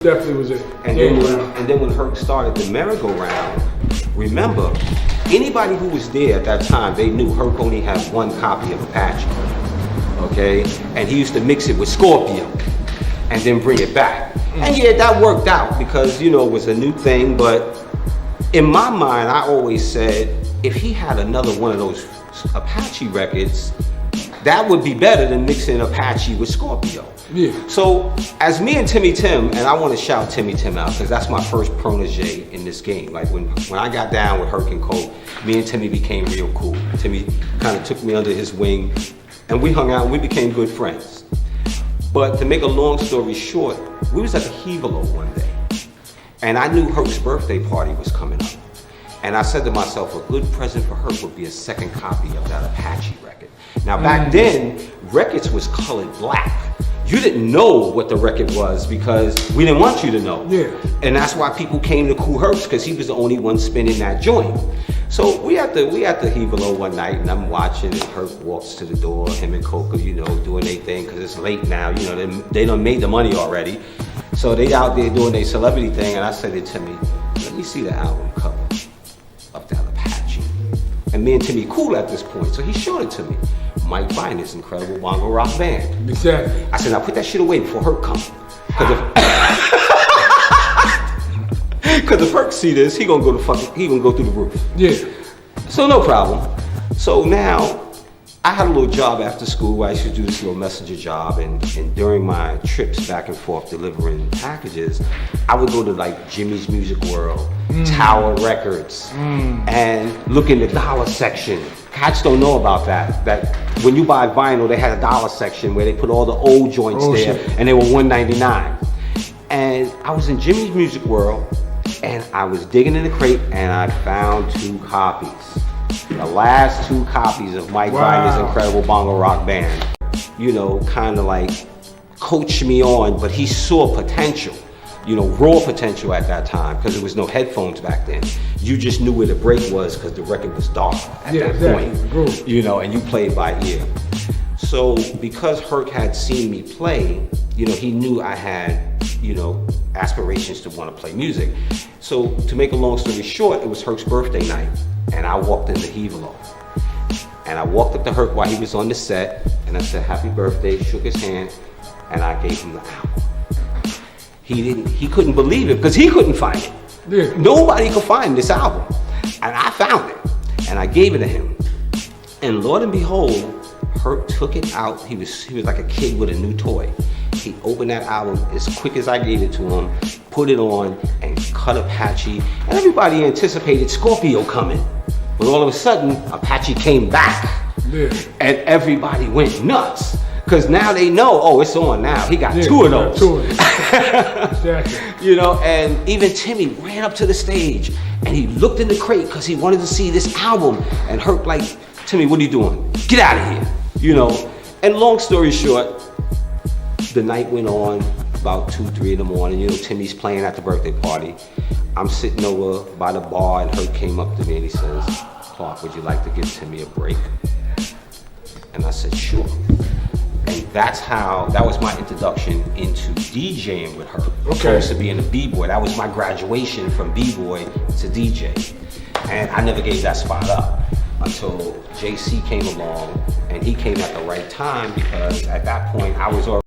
Definitely was it. And then when Herc started the merry-go-round, remember, anybody who was there at that time, they knew Herc only had one copy of Apache, okay? And he used to mix it with Scorpio and then bring it back. And yeah, that worked out because, you know, it was a new thing, but in my mind, I always said, if he had another one of those Apache records, that would be better than mixing Apache with Scorpio. Yeah. So, as me and Timmy Tim, and I want to shout Timmy Tim out because that's my first protege in this game. Like when I got down with Herc and Cole, me and Timmy became real cool. Timmy kind of took me under his wing and we hung out and we became good friends. But to make a long story short, we was at the Hevelow one day and I knew Herc's birthday party was coming up. And I said to myself, a good present for Herc would be a second copy of that Apache record. Now back then, records was colored black. You didn't know what the record was because we didn't want you to know. Yeah. And that's why people came to Cool Herc's because he was the only one spinning that joint. So we at the Hevelow one night and I'm watching and Herc walks to the door, him and Coca, you know, doing their thing because it's late now. You know, they done made the money already. So they out there doing their celebrity thing and I said to Timmy, let me see the album cover of that Apache. And me and Timmy cool at this point, so he showed it to me. Mike Finest, incredible bongo rock band. Exactly. I said, now put that shit away before Herc comes. Because if Herc see this, he gonna go through the roof. Yeah. So no problem. So now, I had a little job after school. I used to do this little messenger job, and during my trips back and forth delivering packages, I would go to like Jimmy's Music World, Tower Records, and look in the dollar section. Cats don't know about that. That when you buy vinyl, they had a dollar section where they put all the old joints there, and they were $1.99. And I was in Jimmy's Music World, and I was digging in the crate, and I found 2 copies. The last 2 copies of Mike Viner's incredible bongo rock band. You know, kind of like coached me on, but he saw potential. You know, raw potential at that time because there was no headphones back then. You just knew where the break was because the record was dark at that point. You know, and you played by ear. So because Herc had seen me play, you know, he knew I had, you know, aspirations to want to play music. So to make a long story short, it was Herc's birthday night and I walked into Hevelow. And I walked up to Herc while he was on the set and I said, happy birthday, shook his hand, and I gave him the album. He couldn't believe it because he couldn't find it. Yeah. Nobody could find this album. And I found it. And I gave it to him. And Lord and behold, Herc took it out. He was like a kid with a new toy. He opened that album as quick as I gave it to him, put it on, and cut Apache. And everybody anticipated Scorpio coming. But all of a sudden, Apache came back. Yeah. And everybody went nuts. Because now they know, oh, it's on now. He got 2 of those. Exactly. You know, and even Timmy ran up to the stage and he looked in the crate because he wanted to see this album. And Herc like, Timmy, what are you doing? Get out of here. You know, and long story short, the night went on about 2, 3 in the morning. You know, Timmy's playing at the birthday party. I'm sitting over by the bar and Herc came up to me and he says, Clark, would you like to give Timmy a break? And I said, sure. And that was my introduction into DJing with her. Opposed to being a B-boy. That was my graduation from B-boy to DJ. And I never gave that spot up until JC came along, and he came at the right time because at that point I was already